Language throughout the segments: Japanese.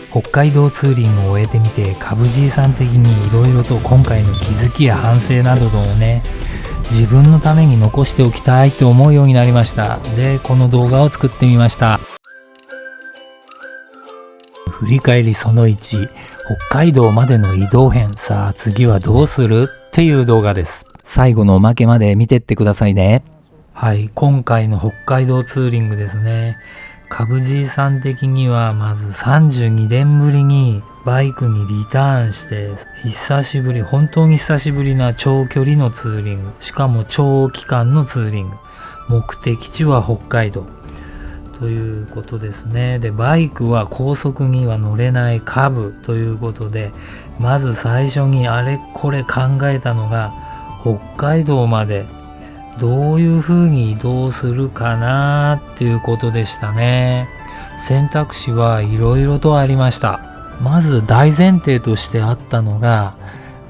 北海道ツーリングを終えてみて、かぶじいさん的にいろいろと今回の気づきや反省などをね、自分のために残しておきたいと思うようになりました。で、この動画を作ってみました。振り返りその1、北海道までの移動編。さあ次はどうするっていう動画です。最後のおまけまで見てってくださいね。はい、今回の北海道ツーリングですね。かぶじいさん的にはまず32年ぶりにバイクにリターンして、本当に久しぶりな長距離のツーリング、しかも長期間のツーリング、目的地は北海道ということですね。で、バイクは高速には乗れないカブということで、まず最初にあれこれ考えたのが、北海道までどういう風に移動するかなっていうことでしたね。選択肢はいろいろとありました。まず大前提としてあったのが、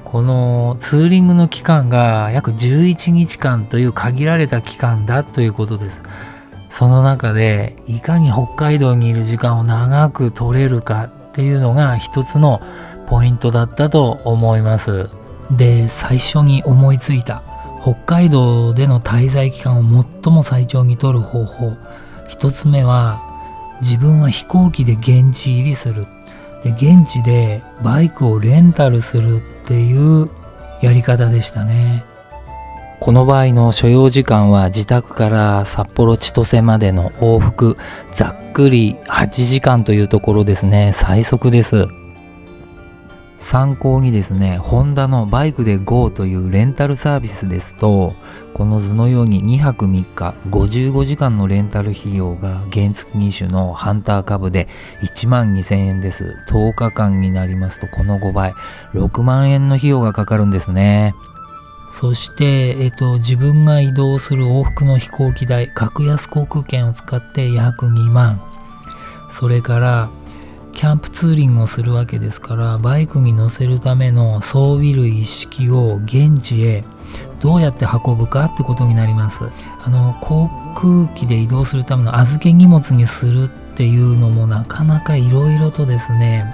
このツーリングの期間が約11日間という限られた期間だということです。その中でいかに北海道にいる時間を長く取れるかっていうのが一つのポイントだったと思います。で、最初に思いついた北海道での滞在期間を最も最長に取る方法。一つ目は、自分は飛行機で現地入りする。で、現地でバイクをレンタルするっていうやり方でしたね。この場合の所要時間は自宅から札幌千歳までの往復ざっくり8時間というところですね。最速です。参考にですね、ホンダのバイクで GO というレンタルサービスですと、この図のように2泊3日55時間のレンタル費用が原付2種のハンターカブで12,000円です。10日間になりますとこの5倍、6万円の費用がかかるんですね。そして、自分が移動する往復の飛行機代、格安航空券を使って約2万。それからキャンプツーリングをするわけですから、バイクに乗せるための装備類一式を現地へどうやって運ぶかってことになります。航空機で移動するための預け荷物にするっていうのもなかなかいろいろとですね、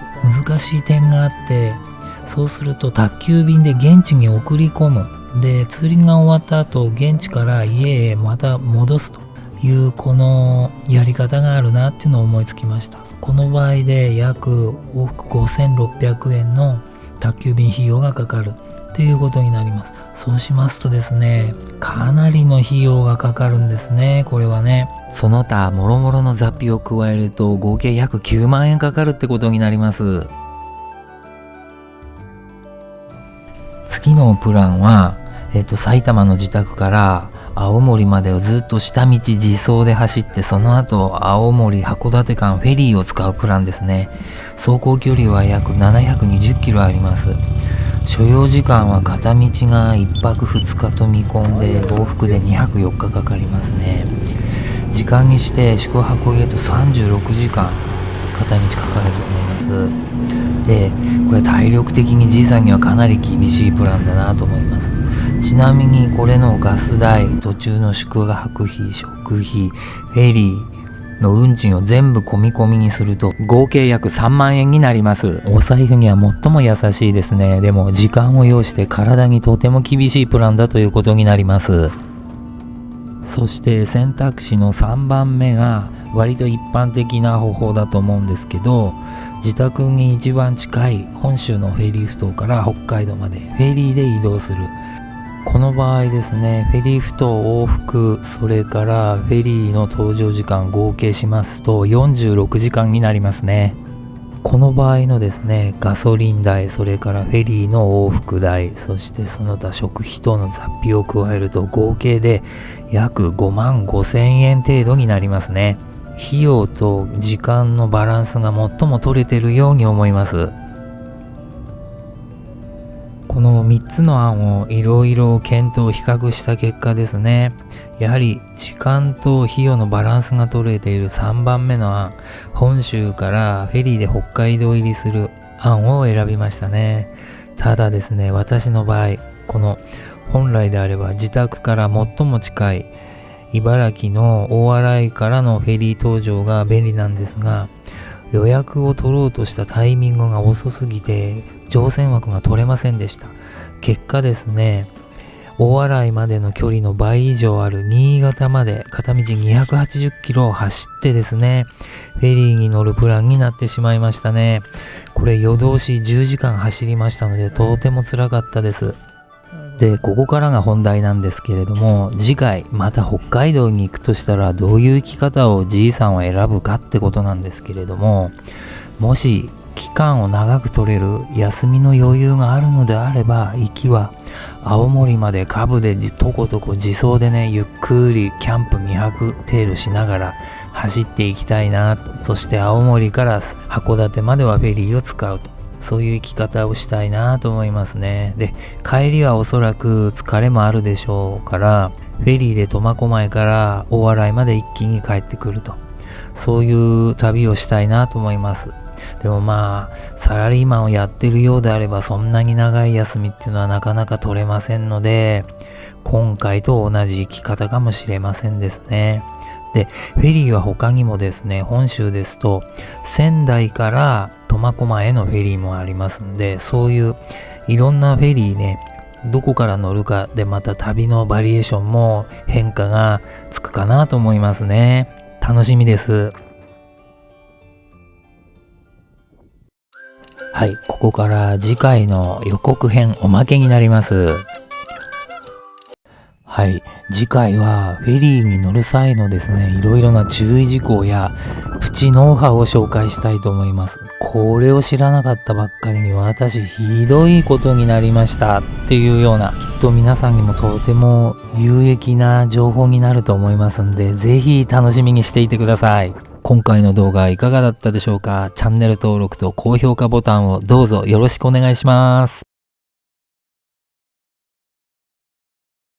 難しい点があって、そうすると宅急便で現地に送り込む。で、ツーリングが終わった後、現地から家へまた戻すというこのやり方があるなっていうのを思いつきました。この場合で約往復5,600円の宅急便費用がかかるっていうことになります。そうしますとですね、かなりの費用がかかるんですね。これはね、その他もろもろの雑費を加えると合計約9万円かかるってことになります。次のプランは、埼玉の自宅から青森までをずっと下道自走で走って、その後青森函館間フェリーを使うプランですね。走行距離は約720キロあります。所要時間は片道が1泊2日と見込んで、往復で2泊4日かかりますね。時間にして宿泊を入れると36時間片道かかると思います。で、これ体力的にじいさんにはかなり厳しいプランだなと思います。ちなみにこれのガス代、途中の宿泊費、食費、フェリーの運賃を全部込み込みにすると合計約3万円になります。お財布には最も優しいですね。でも時間を要して体にとても厳しいプランだということになります。そして選択肢の3番目が割と一般的な方法だと思うんですけど、自宅に一番近い本州のフェリーふ頭から北海道までフェリーで移動する。この場合ですね、フェリーふ頭往復、それからフェリーの搭乗時間合計しますと46時間になりますね。この場合のですね、ガソリン代、それからフェリーの往復代、そしてその他食費等の雑費を加えると合計で約55,000円程度になりますね。費用と時間のバランスが最も取れているように思います。この3つの案をいろいろ検討比較した結果ですね、やはり時間と費用のバランスが取れている3番目の案、本州からフェリーで北海道入りする案を選びましたね。ただですね、私の場合、この本来であれば自宅から最も近い茨城の大洗からのフェリー搭乗が便利なんですが、予約を取ろうとしたタイミングが遅すぎて乗船枠が取れませんでした。結果ですね、大洗までの距離の倍以上ある新潟まで片道280キロを走ってですね、フェリーに乗るプランになってしまいましたね。これ夜通し10時間走りましたので、とても辛かったです。で、ここからが本題なんですけれども、次回また北海道に行くとしたらどういう生き方をじいさんは選ぶかってことなんですけれども、もし期間を長く取れる休みの余裕があるのであれば、行きは青森までカブでとことこ自走でね、ゆっくりキャンプ2泊程度しながら走っていきたいなと。そして青森から函館まではフェリーを使うと。そういう生き方をしたいなと思いますね。で、帰りはおそらく疲れもあるでしょうから、フェリーで苫小牧から大洗まで一気に帰ってくると。そういう旅をしたいなと思います。でもサラリーマンをやってるようであれば、そんなに長い休みっていうのはなかなか取れませんので、今回と同じ生き方かもしれませんですね。で、フェリーは他にもですね、本州ですと仙台から苫小牧へのフェリーもありますんで、そういういろんなフェリーね、どこから乗るかでまた旅のバリエーションも変化がつくかなと思いますね。楽しみです。はい、ここから次回の予告編おまけになります。はい、次回はフェリーに乗る際のですね、いろいろな注意事項やプチノウハウを紹介したいと思います。これを知らなかったばっかりに私ひどいことになりましたっていうような、きっと皆さんにもとても有益な情報になると思いますんで、ぜひ楽しみにしていてください。今回の動画いかがだったでしょうか。チャンネル登録と高評価ボタンをどうぞよろしくお願いします。